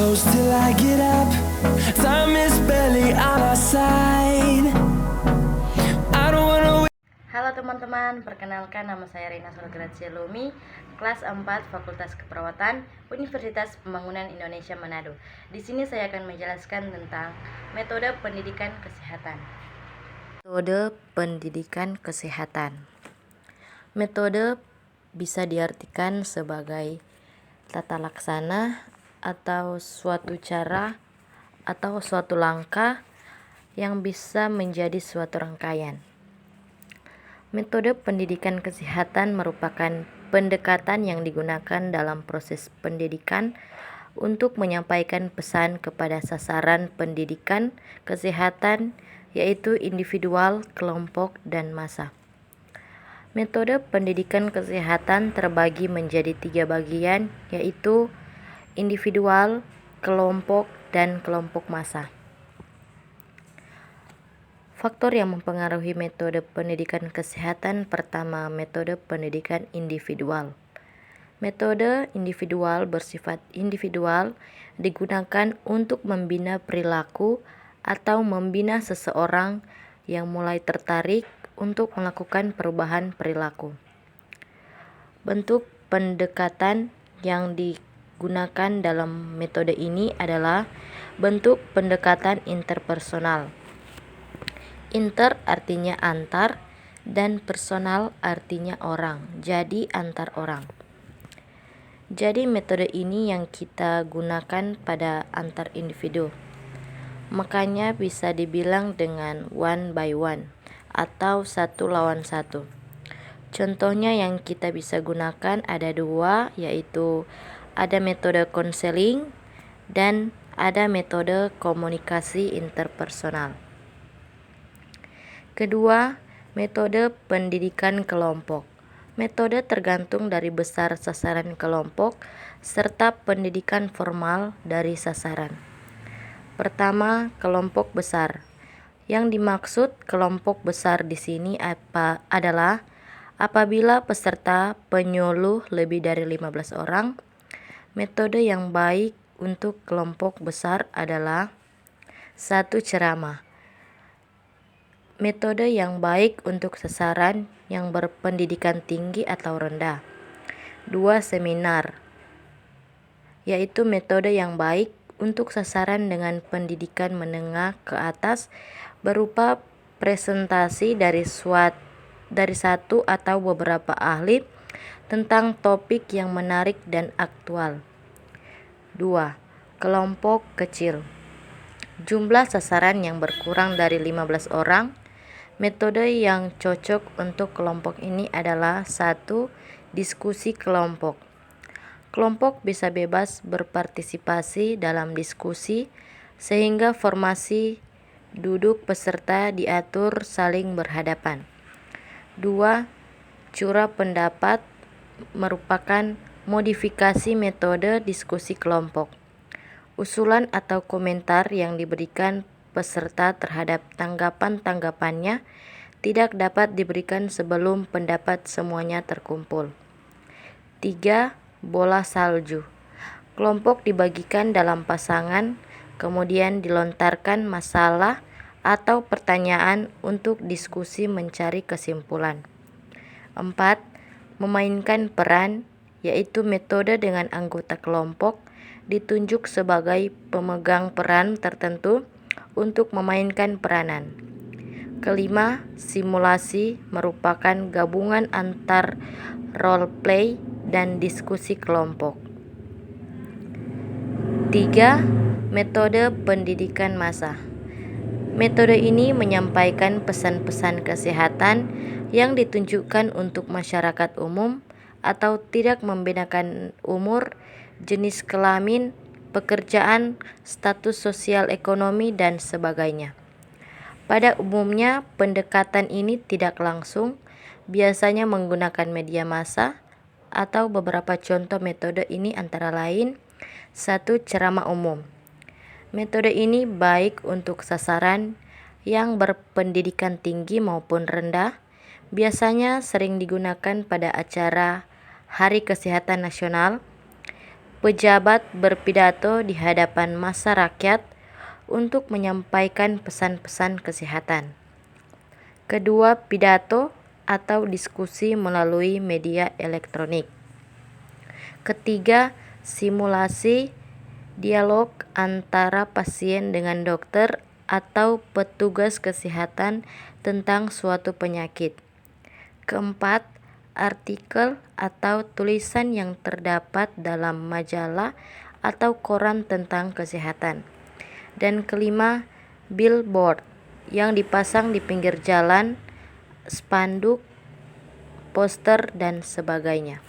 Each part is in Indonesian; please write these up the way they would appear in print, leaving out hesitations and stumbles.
close till I get up. Time is barely on our side. I don't wanna wait. Halo teman-teman, perkenalkan nama saya Rina Solgracia Lumi, kelas 4 Fakultas Keperawatan Universitas Pembangunan Indonesia Manado. Di sini saya akan menjelaskan tentang metode pendidikan kesehatan. Metode pendidikan kesehatan. Metode bisa diartikan sebagai tata laksana atau suatu cara atau suatu langkah yang bisa menjadi suatu rangkaian. Metode pendidikan kesehatan merupakan pendekatan yang digunakan dalam proses pendidikan untuk menyampaikan pesan kepada sasaran pendidikan kesehatan, yaitu individual, kelompok, dan massa. Metode pendidikan kesehatan terbagi menjadi 3 bagian, yaitu individual, kelompok, dan kelompok massa. Faktor yang mempengaruhi metode pendidikan kesehatan: pertama, metode pendidikan individual. Metode individual bersifat individual digunakan untuk membina perilaku atau membina seseorang yang mulai tertarik untuk melakukan perubahan perilaku. Bentuk pendekatan yang digunakan dalam metode ini adalah bentuk pendekatan interpersonal. Inter artinya antar dan personal artinya orang, jadi antar orang. Jadi metode ini yang kita gunakan pada antar individu. Makanya bisa dibilang dengan one by one atau 1 lawan 1. Contohnya yang kita bisa gunakan ada 2, yaitu ada metode konseling dan ada metode komunikasi interpersonal. Kedua, metode pendidikan kelompok. Metode tergantung dari besar sasaran kelompok serta pendidikan formal dari sasaran. Pertama, kelompok besar. Yang dimaksud kelompok besar di sini adalah apabila peserta penyuluh lebih dari 15 orang. Metode yang baik untuk kelompok besar adalah 1. Ceramah. Metode yang baik untuk sasaran yang berpendidikan tinggi atau rendah. 2. Seminar, yaitu metode yang baik untuk sasaran dengan pendidikan menengah ke atas berupa presentasi dari satu atau beberapa ahli tentang topik yang menarik dan aktual. 2. Kelompok kecil. Jumlah sasaran yang berkurang dari 15 orang. Metode yang cocok untuk kelompok ini adalah 1. Diskusi kelompok. Kelompok bisa bebas berpartisipasi dalam diskusi sehingga formasi duduk peserta diatur saling berhadapan. 2. Curah pendapat merupakan modifikasi metode diskusi kelompok. Usulan atau komentar yang diberikan peserta terhadap tanggapan-tanggapannya tidak dapat diberikan sebelum pendapat semuanya terkumpul. 3. Bola salju. Kelompok dibagikan dalam pasangan, kemudian dilontarkan masalah atau pertanyaan untuk diskusi mencari kesimpulan. 4. Memainkan peran, yaitu metode dengan anggota kelompok ditunjuk sebagai pemegang peran tertentu untuk memainkan peranan. Kelima, simulasi merupakan gabungan antar role play dan diskusi kelompok. 3. Metode pendidikan massa. Metode ini menyampaikan pesan-pesan kesehatan yang ditunjukkan untuk masyarakat umum atau tidak membedakan umur, jenis kelamin, pekerjaan, status sosial ekonomi, dan sebagainya. Pada umumnya, pendekatan ini tidak langsung, biasanya menggunakan media massa, atau beberapa contoh metode ini antara lain: 1. Ceramah umum. Metode ini baik untuk sasaran yang berpendidikan tinggi maupun rendah, biasanya sering digunakan pada acara Hari Kesehatan Nasional. pejabat berpidato di hadapan massa rakyat untuk menyampaikan pesan-pesan kesehatan. Kedua, pidato atau diskusi melalui media elektronik. Ketiga, simulasi dialog antara pasien dengan dokter atau petugas kesehatan tentang suatu penyakit. Keempat, artikel atau tulisan yang terdapat dalam majalah atau koran tentang kesehatan. Dan kelima, billboard yang dipasang di pinggir jalan, spanduk, poster, dan sebagainya.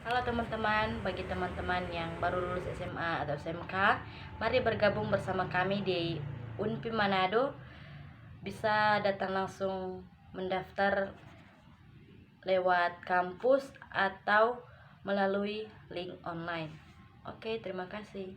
Halo teman-teman, bagi teman-teman yang baru lulus SMA atau SMK, mari bergabung bersama kami di UNPI Manado. Bisa datang langsung mendaftar lewat kampus atau melalui link online. Oke, terima kasih.